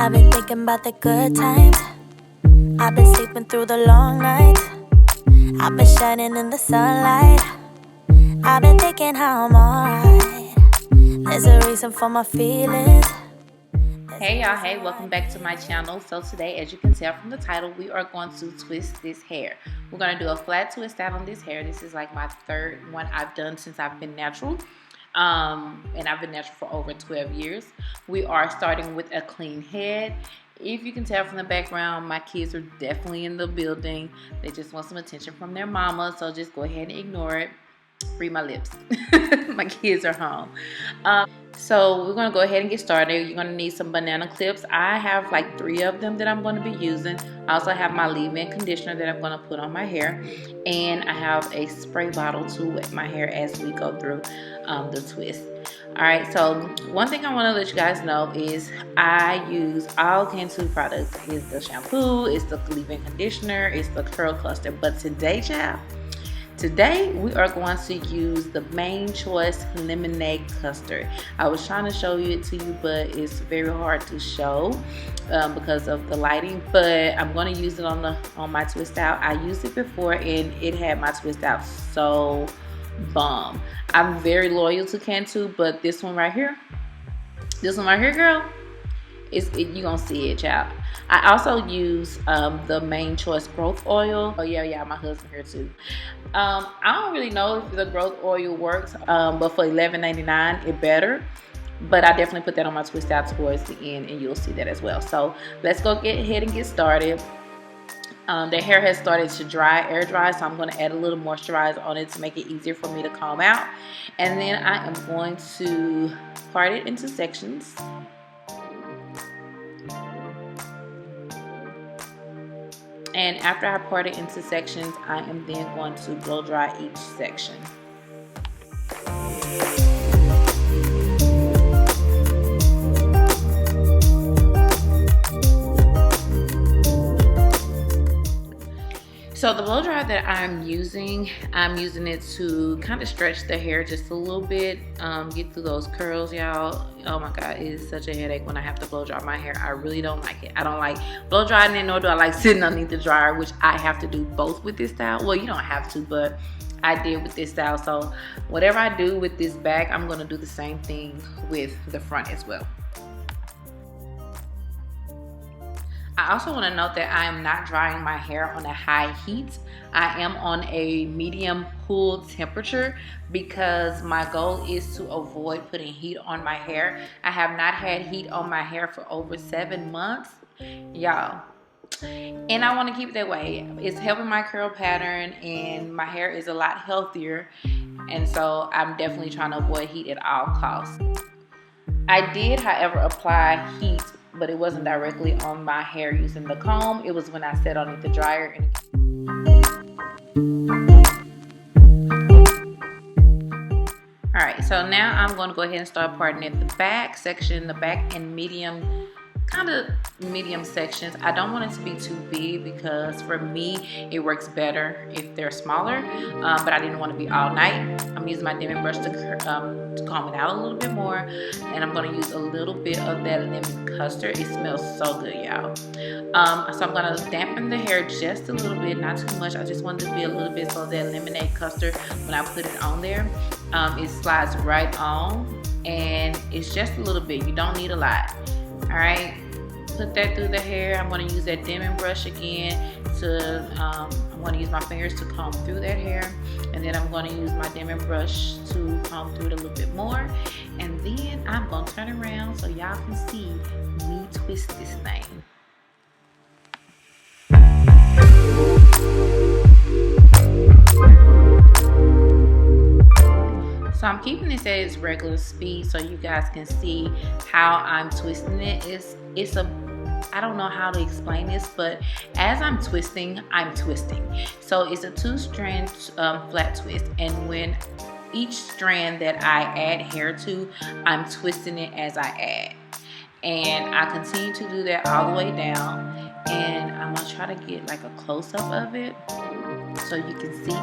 I've been thinking about the good times. I've been sleeping through the long nights. I've been shining in the sunlight. I've been thinking how I'm alright. There's a reason for my feelings. Hey y'all, hey, welcome back to my channel. So today, as you can tell from the title, we are going to twist this hair. We're going to do a flat twist out on this hair. This is like my third one I've done since I've been natural. And I've been natural for over 12 years. We are starting with a clean head. If you can tell from the background, my kids are definitely in the building. They just want some attention from their mama, so just go ahead and ignore it. Read my lips. My kids are home. So we're going to go ahead and get started. You're going to need some banana clips. I have like 3 of them that I'm going to be using. I also have my leave-in conditioner that I'm going to put on my hair. And I have a spray bottle to wet my hair as we go through the twist. Alright, so one thing I want to let you guys know is I use all Custard products. It's the shampoo, it's the leave-in conditioner, it's the curl cluster. But today, child, today we are going to use the Main Choice Lemonade Custard. I was trying to show it to you, but it's very hard to show because of the lighting. But I'm going to use it on my twist out. I used it before and it had my twist out so bomb. I'm very loyal to Cantu, but this one right here, girl, you're gonna see it, child. I also use the Main Choice growth oil. Oh yeah, my husband here too. I don't really know if the growth oil works, but for $11.99 it better. But I definitely put that on my twist out towards the end, and you'll see that as well. So let's go ahead and get started. The hair has started to air dry, so I'm going to add a little moisturizer on it to make it easier for me to comb out. And then I am going to part it into sections. And after I part it into sections, I am then going to blow dry each section. So the blow dryer that I'm using it to kind of stretch the hair just a little bit, get through those curls, y'all. Oh my God, it is such a headache when I have to blow dry my hair. I really don't like it. I don't like blow drying it, nor do I like sitting underneath the dryer, which I have to do both with this style. Well, you don't have to, but I did with this style. So whatever I do with this back, I'm gonna do the same thing with the front as well. I also want to note that I am not drying my hair on a high heat. I am on a medium cool temperature because my goal is to avoid putting heat on my hair. I have not had heat on my hair for over 7 months, y'all. And I want to keep it that way. It's helping my curl pattern and my hair is a lot healthier. And so I'm definitely trying to avoid heat at all costs. I did, however, apply heat, but it wasn't directly on my hair using the comb. It was when I sat underneath the dryer. All right, so now I'm going to go ahead and start parting at the back section, the back and medium sections. I don't want it to be too big because for me it works better if they're smaller, but I didn't want to be all night. I'm using my dimming brush to comb it out a little bit more, and I'm going to use a little bit of that lemon custard. It smells so good, y'all. So I'm going to dampen the hair just a little bit, not too much. I just want it to be a little bit so that lemonade custard, when I put it on there, it slides right on, and it's just a little bit. You don't need a lot. All right, put that through the hair. I'm going to use that dimming brush again I'm going to use my fingers to comb through that hair, and then I'm going to use my dimming brush to comb through it a little bit more, and then I'm going to turn around so y'all can see me twist this thing. So I'm keeping this at its regular speed so you guys can see how I'm twisting it. I don't know how to explain this, but as I'm twisting, So it's a 2-strand flat twist, and when each strand that I add hair to, I'm twisting it as I add. And I continue to do that all the way down, and I'm gonna try to get like a close-up of it so you can see.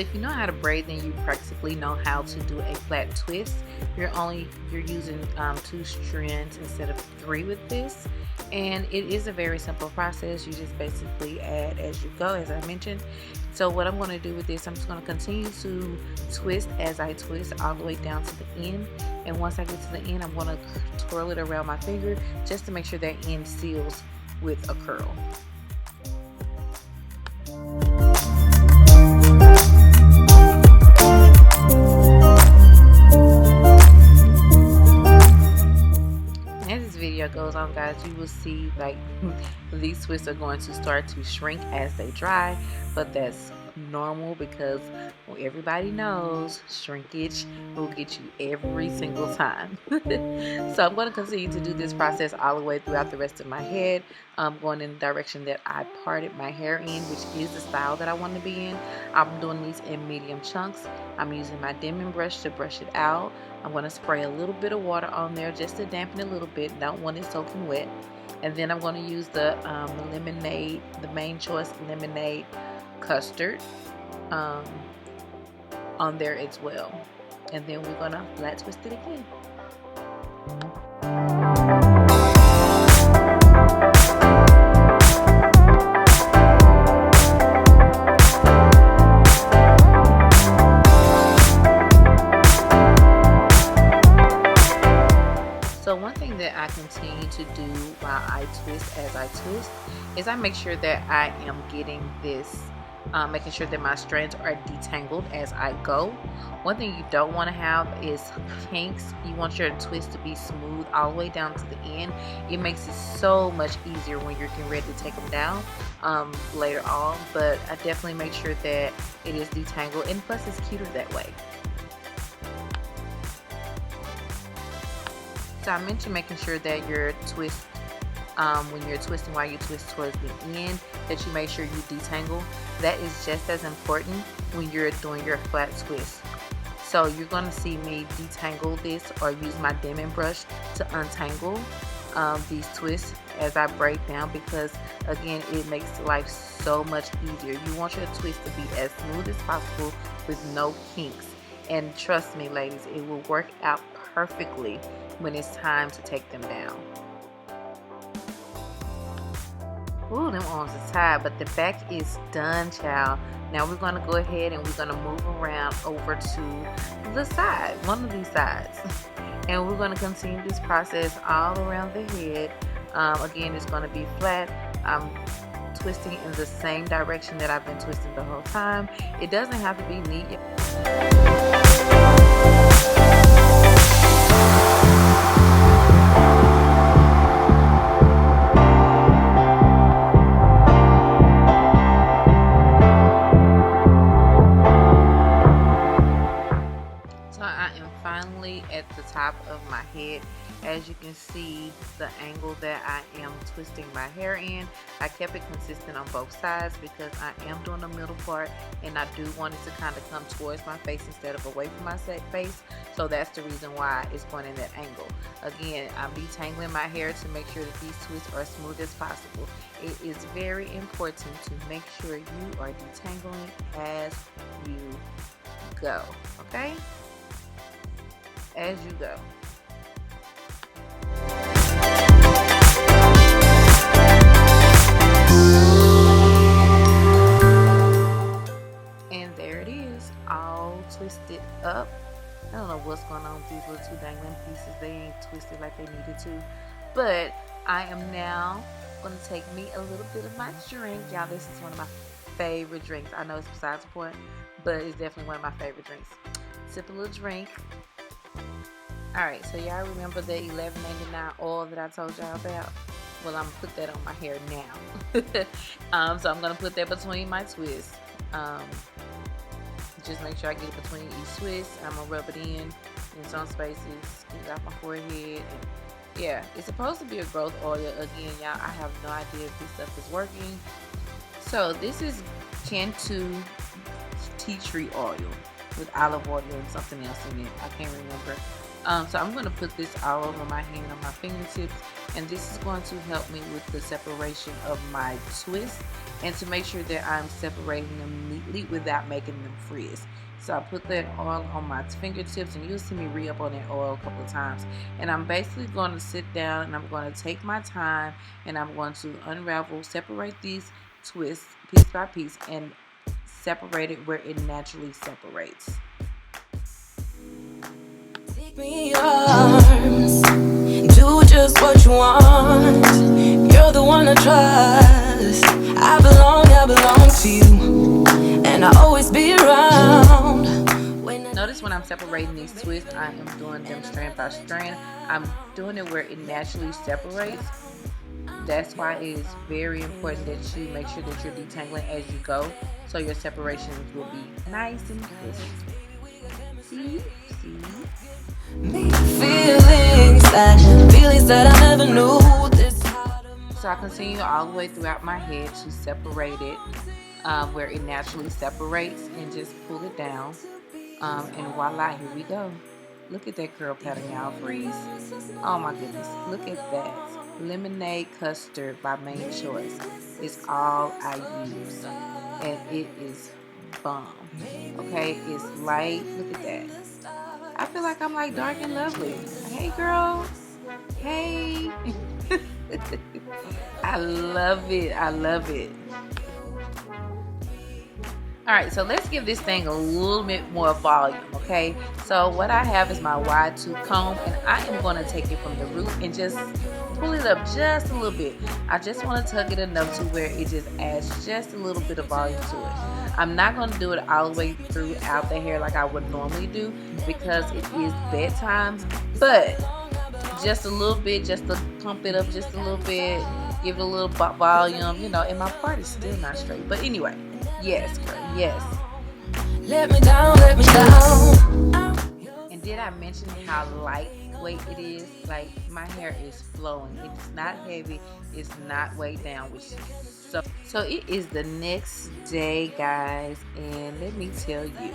if you know how to braid, then you practically know how to do a flat twist. You're using 2 strands instead of 3 with this, and it is a very simple process. You just basically add as you go, as I mentioned. So what I'm going to do with this, I'm just going to continue to twist as I twist all the way down to the end, and once I get to the end, I'm going to twirl it around my finger just to make sure that end seals with a curl. As this video goes on, guys, you will see like these twists are going to start to shrink as they dry, but that's normal because everybody knows shrinkage will get you every single time. So I'm going to continue to do this process all the way throughout the rest of my head. I'm going in the direction that I parted my hair in, which is the style that I want to be in. I'm doing these in medium chunks. I'm using my Denman brush to brush it out. I'm going to spray a little bit of water on there just to dampen it a little bit. Don't want it soaking wet. And then I'm going to use the lemonade, the Main Choice lemonade custard on there as well. And then we're going to flat twist it again. So one thing that I continue to do while I twist as I twist is I make sure that I am getting this, making sure that my strands are detangled as I go. One thing you don't want to have is kinks. You want your twist to be smooth all the way down to the end. It makes it so much easier when you're getting ready to take them down later on, but I definitely make sure that it is detangled, and plus it's cuter that way. So I mentioned making sure that your twist, when you're twisting, while you twist towards the end, that you make sure you detangle. That is just as important when you're doing your flat twist. So you're going to see me detangle this or use my Denman brush to untangle these twists as I break down, because again, it makes life so much easier. You want your twist to be as smooth as possible with no kinks. And trust me, ladies, it will work out perfectly when it's time to take them down. Ooh, them arms are tired, but the back is done, child. Now we're going to go ahead and we're going to move around over to the side, one of these sides. And we're going to continue this process all around the head. Again, it's going to be flat. I'm twisting in the same direction that I've been twisting the whole time. It doesn't have to be neat. At the top of my head, as you can see, the angle that I am twisting my hair in, I kept it consistent on both sides because I am doing the middle part, and I do want it to kind of come towards my face instead of away from my face. So that's the reason why it's going in that angle. Again, I'm detangling my hair to make sure that these twists are smooth as possible. It is very important to make sure you are detangling as you go, okay? As you go. And there it is, all twisted up. I don't know what's going on with these little two dangling pieces. They ain't twisted like they needed to. But I am now going to take me a little bit of my drink. Y'all, this is one of my favorite drinks. I know it's besides the point, but it's definitely one of my favorite drinks. Sip a little drink. Alright, so y'all remember the $11.99 oil that I told y'all about? Well, I'm going to put that on my hair now. So I'm going to put that between my twists. Just make sure I get it between each twist. I'm going to rub it in some spaces, get it off my forehead. And yeah, it's supposed to be a growth oil. Again, y'all, I have no idea if this stuff is working. So this is Cantu tea tree oil with olive oil and something else in it. I can't remember. So I'm going to put this all over my hand, on my fingertips, and this is going to help me with the separation of my twists and to make sure that I'm separating them neatly without making them frizz. So I put that oil on my fingertips, and you'll see me re-up on that oil a couple of times. And I'm basically going to sit down and I'm going to take my time and I'm going to unravel, separate these twists piece by piece and separate it where it naturally separates. Take me in your arms, do just what you want. You're the one I trust. I belong to you, and I'll always be around. Notice when I'm separating these twists, I am doing them strand by strand. I'm doing it where it naturally separates. That's why it is very important that you make sure that you're detangling as you go, so your separations will be nice and crisp. See? Feelings that I never knew. So I continue all the way throughout my head to separate it where it naturally separates, and just pull it down. And voila, here we go. Look at that curl pattern, y'all. Freeze. Oh my goodness. Look at that. Lemonade Custard by Main Choice is all I use, and it is bomb. Okay, it's light. Look at that. I feel like I'm like Dark and Lovely. Hey girl. Hey. I love it. I love it. Alright, so let's give this thing a little bit more volume, okay? So what I have is my wide tooth comb, and I am going to take it from the root and just pull it up just a little bit. I just want to tug it enough to where it just adds just a little bit of volume to it. I'm not going to do it all the way throughout the hair like I would normally do because it is bedtime, but just a little bit, just to pump it up just a little bit, give it a little volume, you know, and my part is still not straight. But anyway, yes, girl, yes. Let me down, let me down. And did I mention how lightweight it is? Like, my hair is flowing. It's not heavy. It's not weighed down, which is so it is the next day, guys, and let me tell you,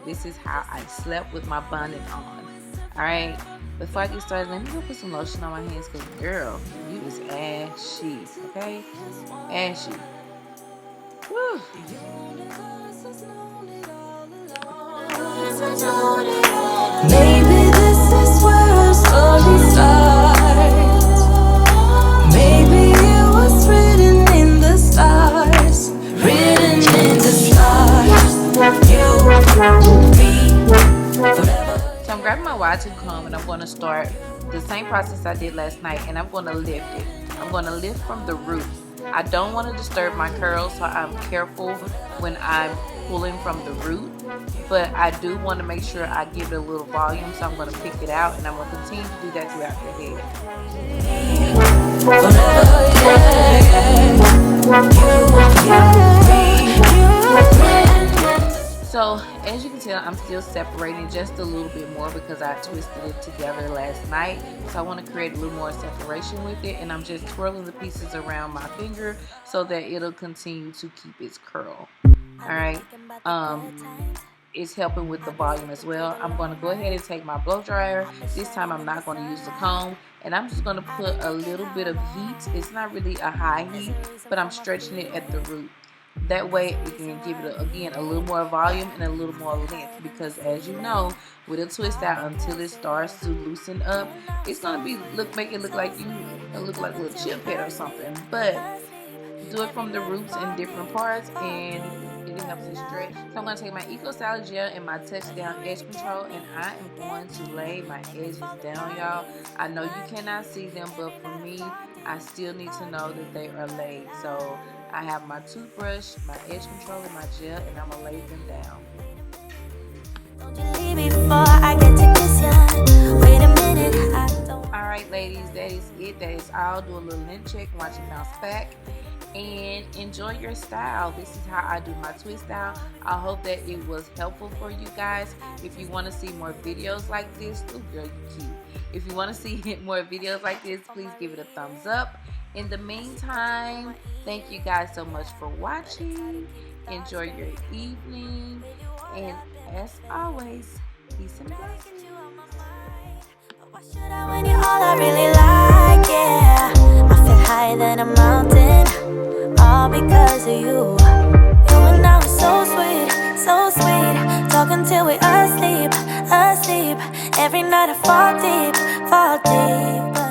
this is how I slept with my bonnet on. Alright, before I get started, let me go put some lotion on my hands, because girl, you is ashy, okay? Ashy. Woo. Maybe this is where our story starts. Maybe it was written in the stars. Written in the stars. You, me, forever. So I'm grabbing my wide tooth comb, and I'm going to start the same process I did last night, and I'm going to lift it. I'm going to lift from the root. I don't want to disturb my curls, so I'm careful when I'm pulling from the root, but I do want to make sure I give it a little volume, so I'm going to pick it out, and I'm going to continue to do that throughout the head. So as you can tell, I'm still separating just a little bit more because I twisted it together last night. So I want to create a little more separation with it, and I'm just twirling the pieces around my finger so that it'll continue to keep its curl. Alright, it's helping with the volume as well. I'm going to go ahead and take my blow dryer. This time I'm not going to use the comb, and I'm just going to put a little bit of heat. It's not really a high heat, but I'm stretching it at the root. That way it can give it, again, a little more volume and a little more length, because as you know, with a twist out, until it starts to loosen up, it's going to be make it look like you look like a little chip head or something. But do it from the roots in different parts, and it helps it stretch. So I'm going to take my Eco Styler gel and my Touchdown Edge Control, and I am going to lay my edges down, y'all. I know you cannot see them, but for me, I still need to know that they are laid. So I have my toothbrush, my edge control, and my gel, and I'm going to lay them down. Alright, ladies, that is it. That is all. Do a little lint check, watch it bounce back, and enjoy your style. This is how I do my twist style. I hope that it was helpful for you guys. If you want to see more videos like this, oh girl, you cute. If you want to see more videos like this, please give it a thumbs up. In the meantime, thank you guys so much for watching. Enjoy your evening, and as always, peace and blessings. Why should I when you're all I really like, yeah. higher than a mountain, all because of you. You and I were so sweet, so sweet. Talking till we asleep, asleep. Every night I fall deep, fall deep.